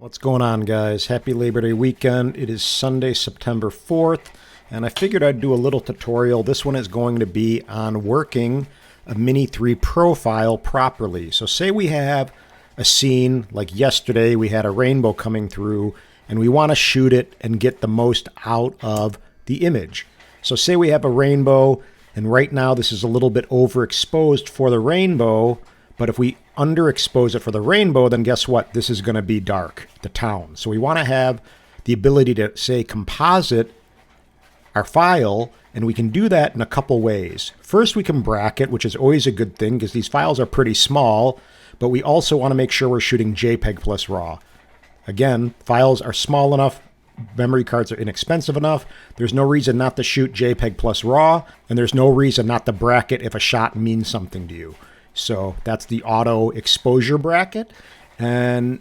What's going on, guys? Happy Labor Day weekend. It is Sunday, September 4th, and I figured I'd do a little tutorial. This one is going to be on working a Mini 3 Pro file properly. So say we have a scene like yesterday, we had a rainbow coming through, and we want to shoot it and get the most out of the image. So say we have a rainbow, and right now this is a little bit overexposed for the rainbow, but if we underexpose it for the rainbow, then guess what? This is going to be dark, the town. So we want to have the ability to, say, composite our file, and we can do that in a couple ways. First, we can bracket, which is always a good thing because these files are pretty small, but we also want to make sure we're shooting JPEG plus RAW. Again, files are small enough, memory cards are inexpensive enough, there's no reason not to shoot JPEG plus RAW, and there's no reason not to bracket if a shot means something to you. So that's the auto exposure bracket, and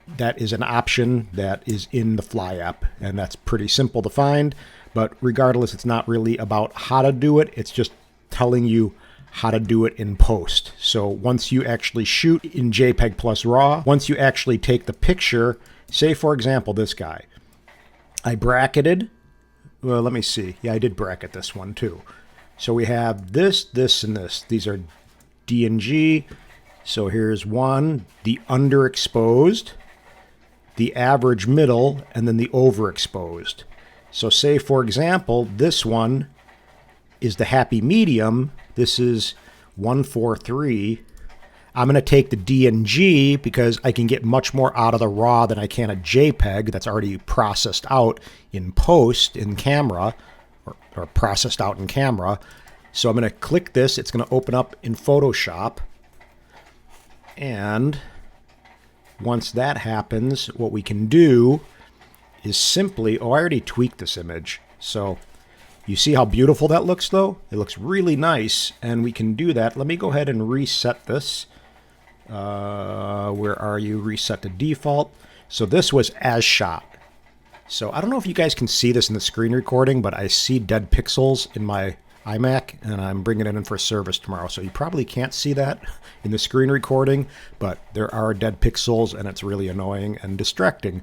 that is an option that is in the Fly app, and that's pretty simple to find. But regardless, it's not really about how to do it, it's just telling you how to do it in post. So once you actually shoot in JPEG plus RAW, once you actually take the picture, say for example this guy, I bracketed, well let me see, yeah I did bracket this one too. So we have this, this, and this. These are D and G. So here's one, the underexposed, the average middle, and then the overexposed. So say for example, this one is the happy medium. This is 143. I'm going to take the D and G because I can get much more out of the RAW than I can a JPEG that's already processed out in post in camera, or processed out in camera. So I'm going to click this. It's going to open up in Photoshop. And once that happens, what we can do is simply, I already tweaked this image. So you see how beautiful that looks though? It looks really nice, and we can do that. Let me go ahead and reset this. Where are you? Reset to default. So this was as shot. So I don't know if you guys can see this in the screen recording, but I see dead pixels in my iMac, and I'm bringing it in for service tomorrow. So you probably can't see that in the screen recording, but there are dead pixels, and it's really annoying and distracting.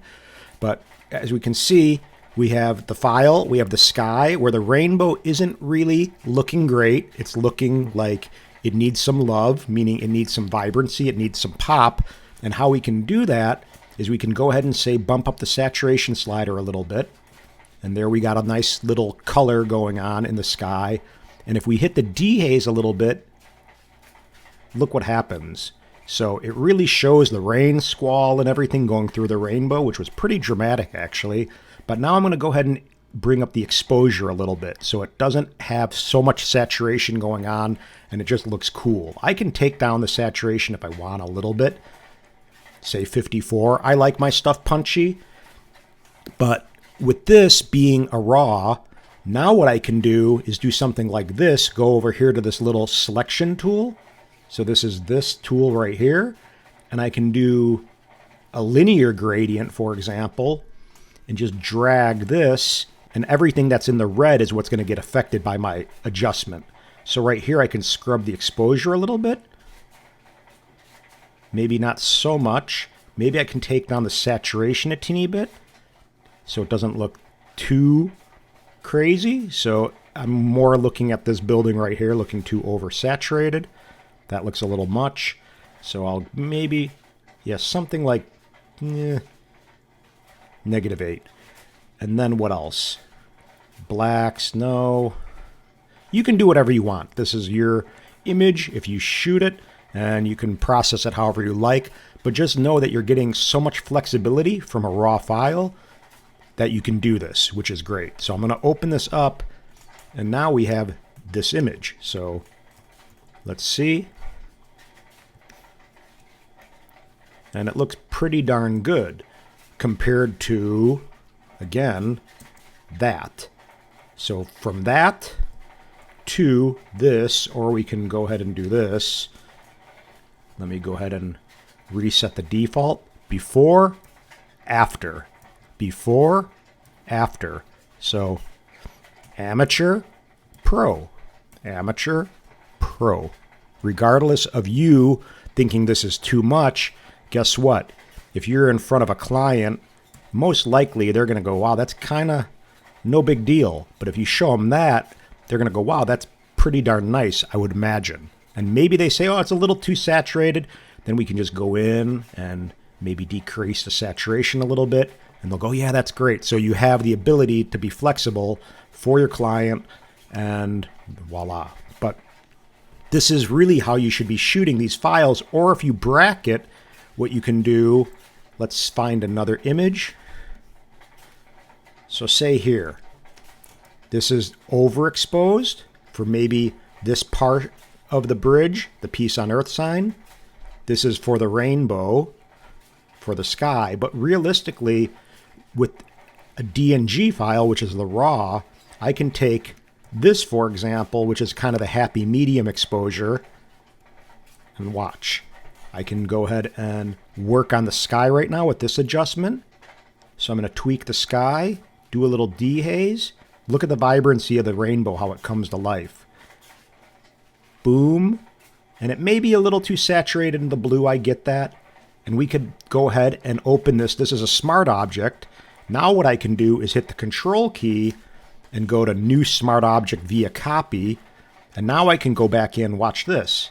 But as we can see, we have the file, we have the sky, where the rainbow isn't really looking great. It's looking like it needs some love, meaning it needs some vibrancy, it needs some pop. And how we can do that is we can go ahead and say bump up the saturation slider a little bit. And there we got a nice little color going on in the sky. And if we hit the dehaze a little bit, look what happens. So it really shows the rain squall and everything going through the rainbow, which was pretty dramatic actually. But now I'm going to go ahead and bring up the exposure a little bit so it doesn't have so much saturation going on and it just looks cool. I can take down the saturation if I want a little bit, say 54. I like my stuff punchy, but with this being a RAW, now what I can do is do something like this, go over here to this little selection tool. So this is this tool right here, and I can do a linear gradient, for example, and just drag this, and everything that's in the red is what's going to get affected by my adjustment. So right here I can scrub the exposure a little bit. Maybe not so much. Maybe I can take down the saturation a teeny bit so it doesn't look too crazy. So I'm more looking at this building right here, looking too oversaturated. That looks a little much. So I'll maybe, yeah, something like -8. And then what else? Blacks, no. You can do whatever you want. This is your image if you shoot it, and you can process it however you like. But just know that you're getting so much flexibility from a RAW file that you can do this, which is great. So I'm going to open this up, and now we have this image. So let's see. And it looks pretty darn good compared to, again, that. So from that to this, or we can go ahead and do this. Let me go ahead and reset the default. Before, after. Before, after. So amateur, pro. Amateur, pro. Regardless of you thinking this is too much, guess what? if you're in front of a client, most likely they're going to go, wow, that's kind of no big deal. But if you show them that, they're going to go, wow, that's pretty darn nice, I would imagine. And maybe they say, oh, it's a little too saturated. Then we can just go in and maybe decrease the saturation a little bit. And they'll go, yeah, that's great. So you have the ability to be flexible for your client, and voila. But this is really how you should be shooting these files. Or if you bracket, what you can do, let's find another image. So say here, this is overexposed for maybe this part of the bridge, the peace on earth sign. This is for the rainbow, for the sky. But realistically, with a DNG file, which is the raw, I can take this, for example, which is kind of the happy medium exposure, and watch. I can go ahead and work on the sky right now with this adjustment. So I'm going to tweak the sky, do a little dehaze. Look at the vibrancy of the rainbow, how it comes to life. Boom. And it may be a little too saturated in the blue, I get that. And we could go ahead and open this. This is a smart object. Now what I can do is hit the control key and go to new smart object via copy. And now I can go back in, watch this,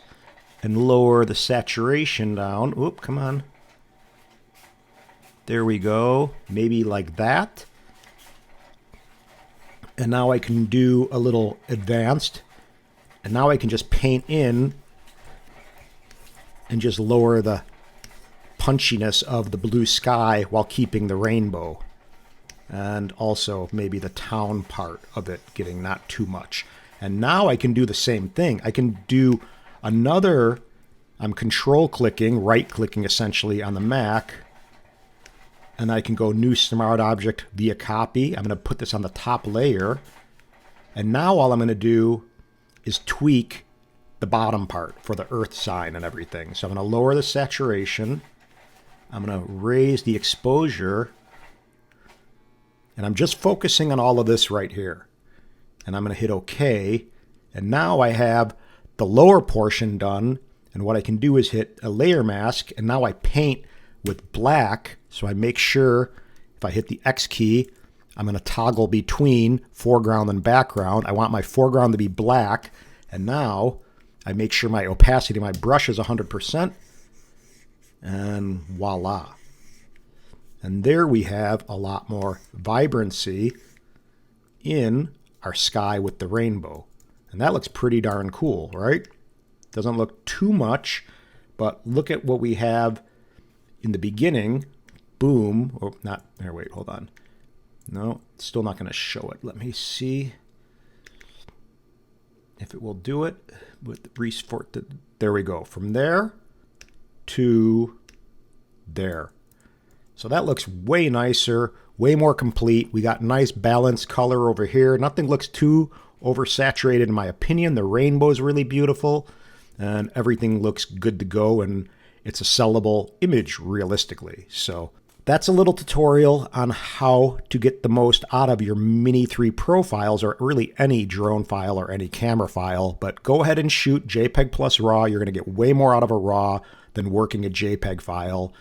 and lower the saturation down. Oop, come on. There we go. Maybe like that. And now I can do a little advanced. And now I can just paint in and just lower the punchiness of the blue sky while keeping the rainbow. And also maybe the town part of it getting not too much. And now I can do the same thing. I can do another, I'm control clicking, right clicking essentially on the Mac. And I can go new smart object via copy. I'm going to put this on the top layer. And now all I'm going to do is tweak the bottom part for the earth sign and everything. So I'm going to lower the saturation. I'm going to raise the exposure. And I'm just focusing on all of this right here. And I'm going to hit OK. And now I have the lower portion done. And what I can do is hit a layer mask. And now I paint with black. So I make sure if I hit the X key, I'm going to toggle between foreground and background. I want my foreground to be black. And now I make sure my opacity of my brush is 100%. And voila. And there we have a lot more vibrancy in our sky with the rainbow. And that looks pretty darn cool, right? Doesn't look too much, but look at what we have in the beginning. Boom. Oh, not there. Wait, hold on. No, still not going to show it. Let me see if it will do it with Reese Fort. There we go. From there to there. So that looks way nicer, way more complete. We got nice balanced color over here. Nothing looks too oversaturated in my opinion. The rainbow is really beautiful and everything looks good to go, and it's a sellable image realistically. So that's a little tutorial on how to get the most out of your Mini 3 Pro files, or really any drone file or any camera file. But go ahead and shoot JPEG plus RAW. You're going to get way more out of a RAW than working a JPEG file.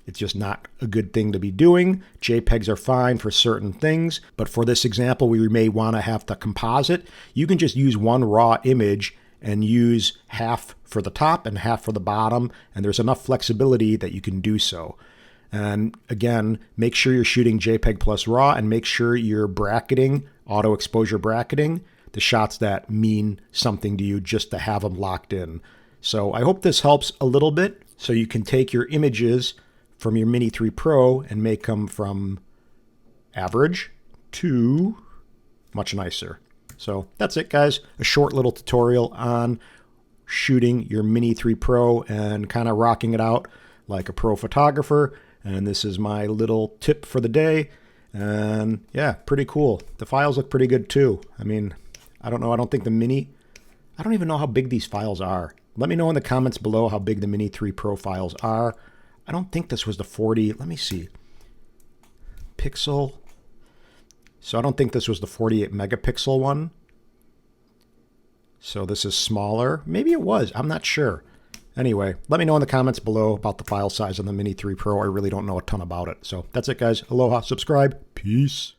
It's just not a good thing to be doing. JPEGs are fine for certain things, but for this example, we may want to have the composite. You can just use one raw image and use half for the top and half for the bottom, and there's enough flexibility that you can do so. And again, make sure you're shooting JPEG plus RAW, and make sure you're bracketing, auto exposure bracketing, the shots that mean something to you, just to have them locked in. So I hope this helps a little bit, so you can take your images from your Mini 3 Pro and make them from average to much nicer. So that's it, guys. A short little tutorial on shooting your Mini 3 Pro and kind of rocking it out like a pro photographer. And this is my little tip for the day. And yeah, pretty cool. The files look pretty good too. I mean, I don't know. I don't think the Mini, I don't even know how big these files are. Let me know in the comments below how big the Mini 3 Pro files are. I don't think this was the 40. Let me see. Pixel. So I don't think this was the 48 megapixel one. So this is smaller. Maybe it was. I'm not sure. Anyway, let me know in the comments below about the file size on the Mini 3 Pro. I really don't know a ton about it. So that's it, guys. Aloha, subscribe, peace.